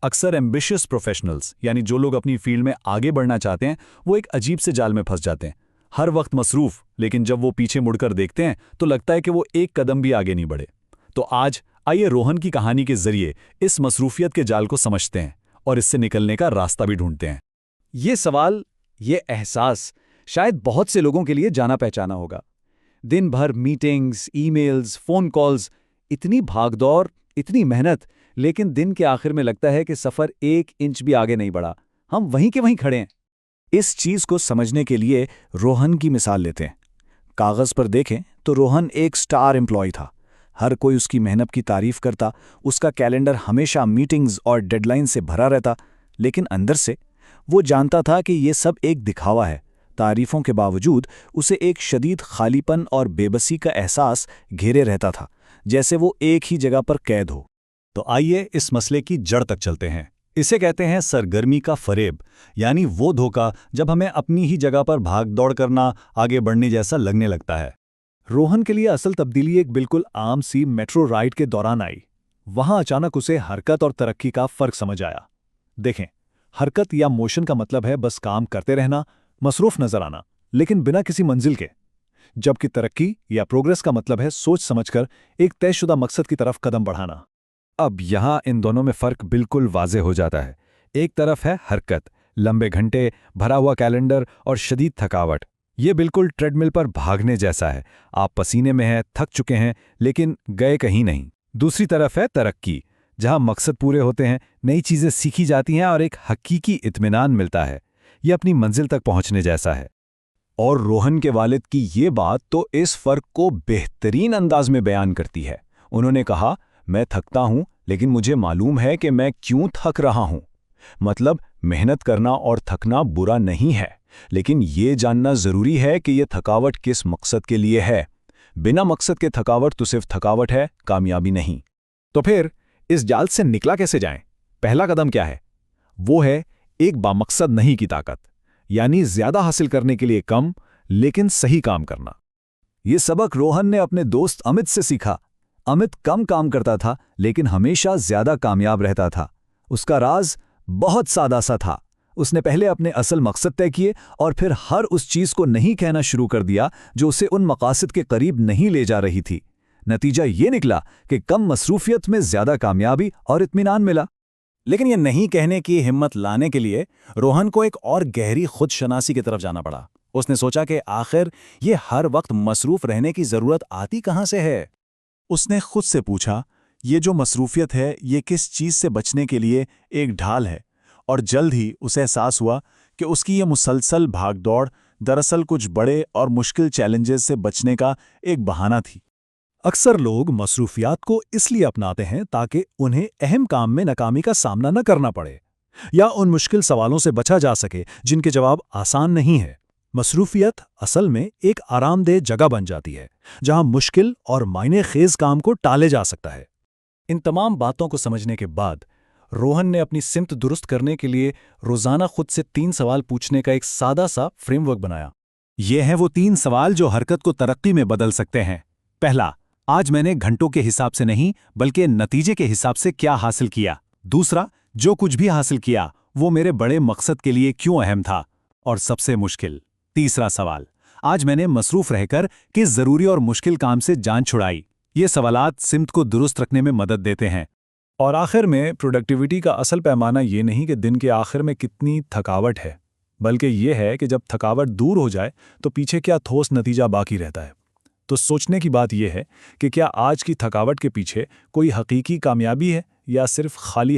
अक्सर ambitious professionals यानी जो लोग अपनी फील्ड में आगे बढ़ना चाहते हैं वो एक अजीब से जाल में फंस जाते हैं। हर वक्त मसरूफ, लेकिन जब वो पीछे मुड़कर देखते हैं तो लगता है कि वो एक कदम भी आगे नहीं बढ़े। तो आज आइए रोहन की कहानी के जरिए इस मसरूफियत के जाल को समझते हैं और इससे निकलने का रास्ता भी ढूंढते हैं। ये सवाल, ये एहसास शायद बहुत से लोगों के लिए जाना पहचाना होगा। दिन भर मीटिंग्स, ईमेल्स, फोन कॉल्स, इतनी भागदौड़, इतनी मेहनत, लेकिन दिन के आखिर में लगता है कि सफर 1 इंच भी आगे नहीं बढ़ा, हम वहीं के वहीं खड़े हैं। इस चीज को समझने के लिए रोहन की मिसाल लेते हैं। कागज पर देखें तो रोहन एक स्टार एम्प्लॉय था। हर कोई उसकी मेहनत की तारीफ करता, उसका कैलेंडर हमेशा मीटिंग्स और डेडलाइन से भरा रहता, लेकिन अंदर से वो जानता था कि ये सब एक दिखावा है। तारीफों के बावजूद उसे एक शदीद खालीपन और बेबसी का एहसास घेरे रहता था, जैसे वो एक ही जगह पर कैद हो। तो आइए इस मसले की जड़ तक चलते हैं। इसे कहते हैं सरगर्मी का फरेब, यानी वो धोखा जब हमें अपनी ही जगह पर भाग दौड़ करना, आगे बढ़ने जैसा लगने लगता है। रोहन के लिए असल तब्दीली एक बिल्कुल आम सी मेट्रो राइड के दौरान आई। वहां अचानक उसे हरकत और तरक्की का फर्क समझ आया। देखें, हरकत या मोशन का मतलब है बस काम करते रहना, मसरूफ नजर आना, लेकिन बिना किसी मंजिल के। जबकि तरक्की या प्रोग्रेस का मतलब है सोच समझकर एक तयशुदा मकसद की तरफ कदम बढ़ाना। अब यहाँ इन दोनों में फर्क बिल्कुल वाज़े हो जाता है। एक तरफ है हरकत, लंबे घंटे, भरा हुआ कैलेंडर और शदीद थकावट। ये बिल्कुल ट्रेडमिल पर भागने जैसा है। आप पसीने में हैं, थक चुके हैं, लेकिन गए कहीं नहीं। दूसरी तरफ है तरक्की, जहाँ मकसद पूरे होते हैं, नई चीज़ें सीखी जाती हैं और एक हकीकी इत्मीनान मिलता है। ये अपनी मंजिल तक पहुँचने जैसा है। और रोहन के वालिद की ये बात तो इस फर्क को बेहतरीन अंदाज में बयान करती है। उन्होंने कहा, मैं थकता हूं, लेकिन मुझे मालूम है कि मैं क्यों थक रहा हूं। मतलब मेहनत करना और थकना बुरा नहीं है, लेकिन ये जानना जरूरी है कि यह थकावट किस मकसद के लिए है। बिना मकसद के थकावट तो सिर्फ थकावट है, कामयाबी नहीं। तो फिर इस जाल से निकला कैसे जाएं? पहला कदम क्या है? वो है एक बामकसद नहीं की ताकत, यानी ज्यादा हासिल करने के लिए कम, लेकिन सही काम करना। ये सबक रोहन ने अपने दोस्त अमित से सीखा। अमित कम काम करता था, लेकिन हमेशा ज्यादा कामयाब रहता था। उसका राज बहुत सादा सा था। उसने पहले अपने असल मकसद तय किए और फिर हर उस चीज को नहीं कहना शुरू कर दिया जो उसे उन मकासद के करीब नहीं ले जा रही थी। नतीजा ये निकला कि कम मसरूफियत में ज्यादा कामयाबी और इत्मीनान मिला। लेकिन यह नहीं कहने की हिम्मत लाने के लिए रोहन को एक और गहरी खुदशनासी की तरफ जाना पड़ा। उसने सोचा कि आखिर ये हर वक्त मसरूफ रहने की जरूरत आती कहां से है। उसने खुद से पूछा, ये जो मसरूफियत है, ये किस चीज़ से बचने के लिए एक ढाल है? और जल्द ही उसे एहसास हुआ कि उसकी ये मुसलसल भागदौड़ दरअसल कुछ बड़े और मुश्किल चैलेंजेस से बचने का एक बहाना थी। अक्सर लोग मसरूफियात को इसलिए अपनाते हैं ताकि उन्हें अहम काम में नाकामी का सामना न करना पड़े, या उन मुश्किल सवालों से बचा जा सके जिनके जवाब आसान नहीं है। मसरूफियत असल में एक आरामदेह जगह बन जाती है जहां मुश्किल और मायने खेज काम को टाले जा सकता है। इन तमाम बातों को समझने के बाद रोहन ने अपनी सिमत दुरुस्त करने के लिए रोजाना खुद से 3 सवाल पूछने का एक सादा सा फ्रेमवर्क बनाया। ये हैं वो 3 सवाल जो हरकत को तरक्की में बदल सकते हैं। पहला, आज मैंने घंटों के हिसाब से नहीं बल्कि नतीजे के हिसाब से क्या हासिल किया। दूसरा, जो कुछ भी हासिल किया वो मेरे बड़े मकसद के लिए क्यों अहम था। और सबसे मुश्किल, तीसरा सवाल, आज मैंने मसरूफ रहकर किस जरूरी और मुश्किल काम से जान छुड़ाई। ये सवालात सिमत को दुरुस्त रखने में मदद देते हैं। और आखिर में प्रोडक्टिविटी का असल पैमाना ये नहीं कि दिन के आखिर में कितनी थकावट है, बल्कि ये है कि जब थकावट दूर हो जाए तो पीछे क्या ठोस नतीजा बाकी रहता है। तो सोचने की बात यह है कि क्या आज की थकावट के पीछे कोई हकीकी कामयाबी है या सिर्फ खाली